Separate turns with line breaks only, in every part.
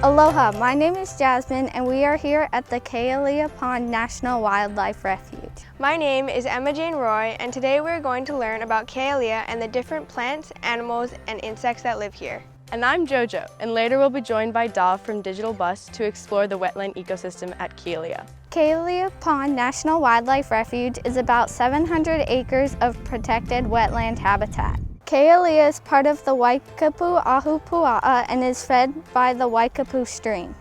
Aloha, my name is Jasmine and we are here at the Kealia Pond National Wildlife Refuge.
My name is Emma Jane Roy and today we're going to learn about Kealia and the different plants, animals, and insects that live here.
And I'm Jojo, and later we'll be joined by Dav from Digital Bus to explore the wetland ecosystem at Kealia.
Kealia Pond National Wildlife Refuge is about 700 acres of protected wetland habitat. Kealia is part of the Waikapu Ahupua'a and is fed by the Waikapu stream.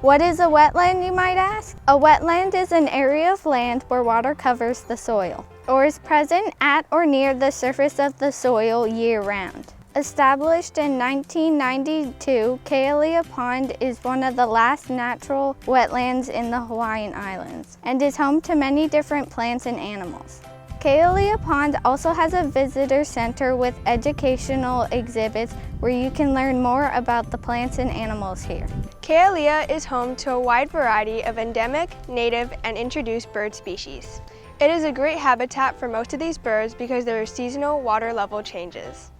What is a wetland, you might ask? A wetland is an area of land where water covers the soil, or is present at or near the surface of the soil year-round. Established in 1992, Kealia Pond is one of the last natural wetlands in the Hawaiian Islands and is home to many different plants and animals. Kealia Pond also has a visitor center with educational exhibits where you can learn more about the plants and animals here.
Kealia is home to a wide variety of endemic, native, and introduced bird species. It is a great habitat for most of these birds because there are seasonal water level changes.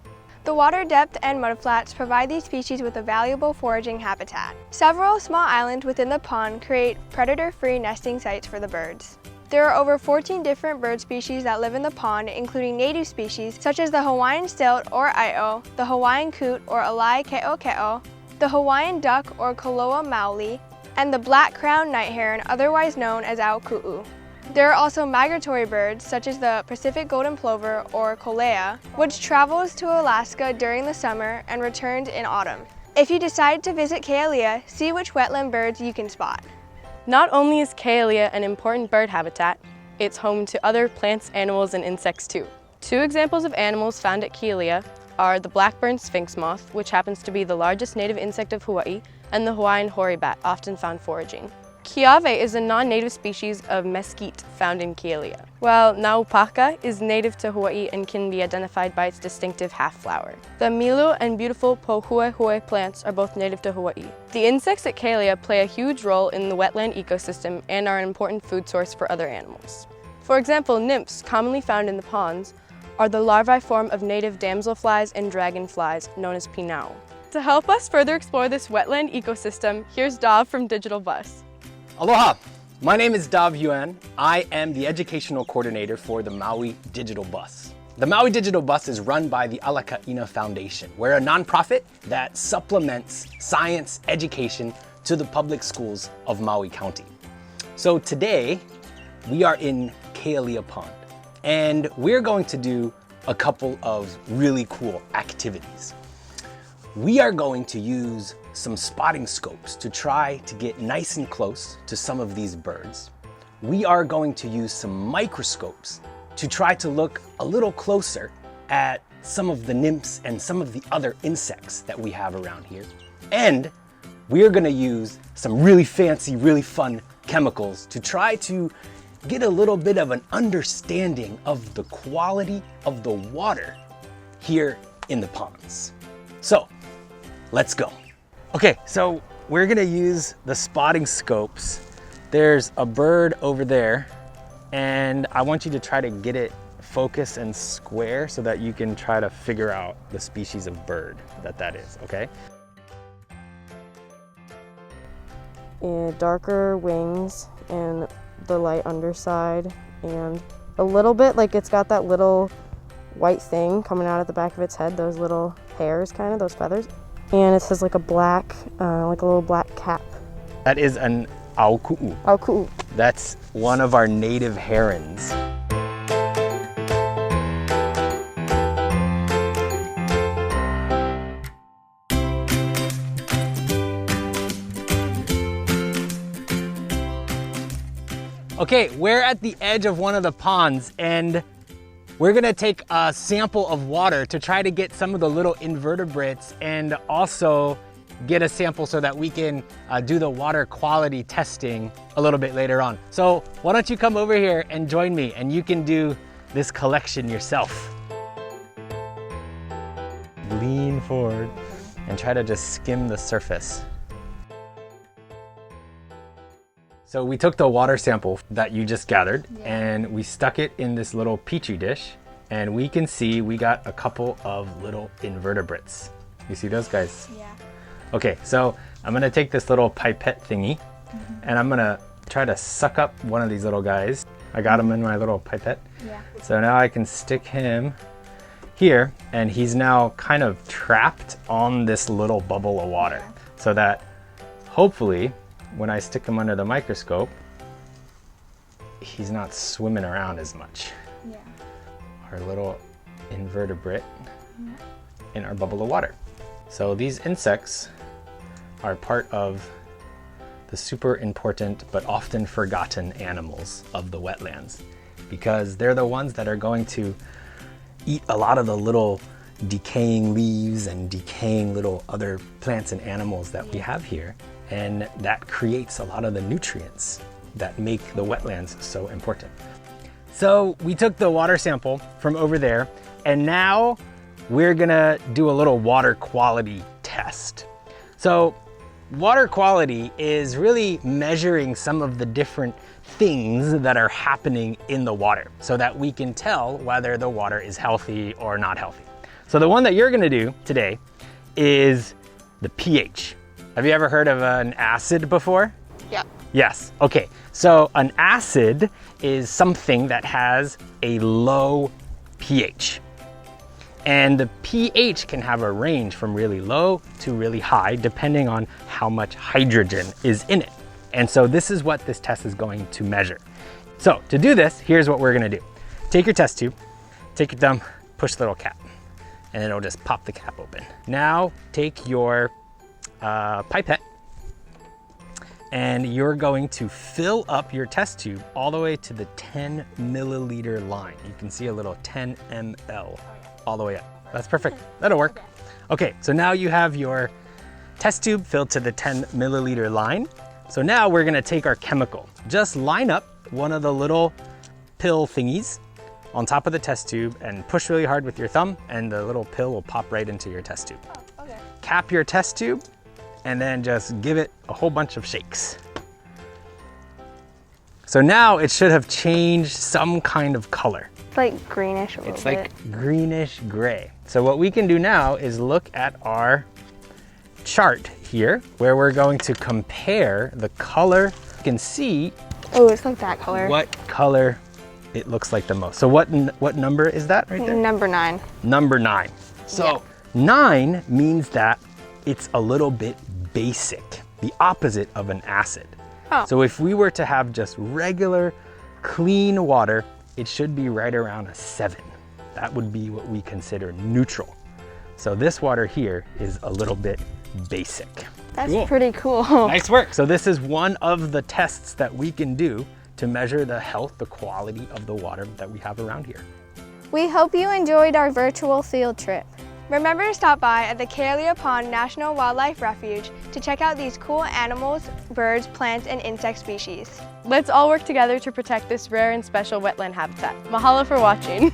The water depth and mudflats provide these species with a valuable foraging habitat. Several small islands within the pond create predator-free nesting sites for the birds. There are over 14 different bird species that live in the pond, including native species such as the Hawaiian stilt or io, the Hawaiian coot or alai ke'o, the Hawaiian duck or koloa maoli, and the black-crowned night heron, otherwise known as auku'u. There are also migratory birds such as the Pacific golden plover or kolea, which travels to Alaska during the summer and returns in autumn. If you decide to visit Kealia, see which wetland birds you can spot.
Not only is Kealia an important bird habitat, it's home to other plants, animals, and insects too. Two examples of animals found at Kealia are the black-burned sphinx moth, which happens to be the largest native insect of Hawaii, and the Hawaiian hoary bat, often found foraging. Kiave is a non-native species of mesquite found in Kealia, while naupaka is native to Hawaii and can be identified by its distinctive half-flower. The milu and beautiful pohuehue plants are both native to Hawaii. The insects at Kealia play a huge role in the wetland ecosystem and are an important food source for other animals. For example, nymphs, commonly found in the ponds, are the larvae form of native damselflies and dragonflies, known as pinau. To help us further explore this wetland ecosystem, here's Dav from Digital Bus.
Aloha! My name is Dav Yuan. I am the educational coordinator for the Maui Digital Bus. The Maui Digital Bus is run by the Alakaʻina Foundation. We're a nonprofit that supplements science education to the public schools of Maui County. So today, we are in Kealia Pond, and we're going to do a couple of really cool activities. We are going to use some spotting scopes to try to get nice and close to some of these birds. We are going to use some microscopes to try to look a little closer at some of the nymphs and some of the other insects that we have around here. And we are going to use some really fancy, really fun chemicals to try to get a little bit of an understanding of the quality of the water here in the ponds. So, let's go. Okay, so we're gonna use the spotting scopes. There's a bird over there, and I want you to try to get it focused and square so that you can try to figure out the species of bird that is, okay?
And darker wings and the light underside, and a little bit like it's got that little white thing coming out at the back of its head, those little hairs, kind of, those feathers. And it has like a black, like a little black cap.
That is an auku'u.
Auku'u.
That's one of our native herons. Okay, we're at the edge of one of the ponds, and we're gonna take a sample of water to try to get some of the little invertebrates and also get a sample so that we can do the water quality testing a little bit later on. So why don't you come over here and join me, and you can do this collection yourself. Lean forward and try to just skim the surface. So we took the water sample that you just gathered, and we stuck it in this little petri dish, and we can see we got a couple of little invertebrates. You see those guys?
Yeah.
Okay, so I'm gonna take this little pipette thingy and I'm gonna try to suck up one of these little guys. I got him in my little pipette.
Yeah.
So now I can stick him here, and he's now kind of trapped on this little bubble of water, so that hopefully when I stick him under the microscope, he's not swimming around as much.
Yeah.
Our little invertebrate in our bubble of water. So these insects are part of the super important but often forgotten animals of the wetlands, because they're the ones that are going to eat a lot of the little decaying leaves and decaying little other plants and animals that we have here, and that creates a lot of the nutrients that make the wetlands so important. So we took the water sample from over there, and now we're gonna do a little water quality test. So water quality is really measuring some of the different things that are happening in the water so that we can tell whether the water is healthy or not healthy. So the one that you're gonna do today is the pH. Have you ever heard of an acid before?
Yep.
Yes, okay. So an acid is something that has a low pH. And the pH can have a range from really low to really high, depending on how much hydrogen is in it. And so this is what this test is going to measure. So to do this, here's what we're gonna do. Take your test tube, take your thumb, push the little cap, and it'll just pop the cap open. Now take your pipette, and you're going to fill up your test tube all the way to the 10 milliliter line. You can see a little 10 ml all the way up. That's perfect, that'll work. Okay, so now you have your test tube filled to the 10 milliliter line. So now we're gonna take our chemical. Just line up one of the little pill thingies on top of the test tube and push really hard with your thumb, and the little pill will pop right into your test tube.
Oh, okay.
Cap your test tube, and then just give it a whole bunch of shakes. So now it should have changed some kind of color.
It's like greenish a little
It's
bit.
like greenish gray. So what we can do now is look at our chart here, where we're going to compare the color. You can see
Oh, it's like that color.
what color it looks like the most. So what number is that right there?
Number 9.
Number 9. So 9 means that it's a little bit basic, the opposite of an acid.
Oh.
So if we were to have just regular clean water, it should be right around a 7. That would be what we consider neutral. So this water here is a little bit basic.
That's
Cool.
pretty cool.
Nice work. So this is one of the tests that we can do to measure the health, the quality of the water that we have around here.
We hope you enjoyed our virtual field trip.
Remember to stop by at the Kealia Pond National Wildlife Refuge to check out these cool animals, birds, plants, and insect species.
Let's all work together to protect this rare and special wetland habitat. Mahalo for watching.